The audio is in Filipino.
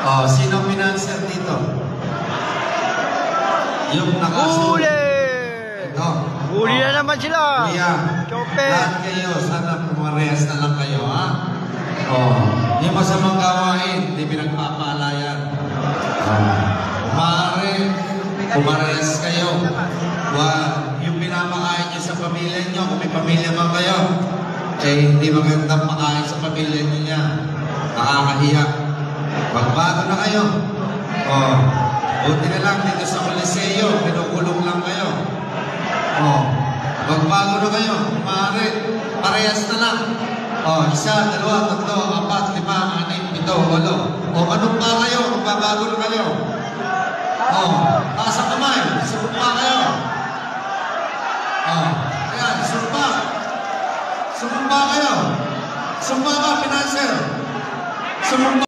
Oh, sino pinanser dito? Yung nakasul. Huli! Ito. Huli na naman sila. Kuya, Chope. lahat kayo, sana pumarehas na lang kayo, ha? Oh, yung masamang gawain, hindi pinagpapalayan. Maaari, pumarehas kayo. Yung pinapakain nyo sa pamilya nyo, kung may pamilya man kayo, eh, hindi magandang pakain sa pamilya nyo niya. Nakakahiya. Magbago na kayo. Oh, buti na lang dito sa Coliseo, pinukulong lang kayo. Oh, magbago na kayo. Maaari, parehas na lang. Oh, 1, 2, 3, 4, 5, 6, 7, 8. Oh, anong pa kayo? Magbabago na kayo. Oh, taas ang kamay. Sumpa kayo. Oh, ayan, sumpa. Sumpa kayo. Sumpa ka, pinanser. Sumpa.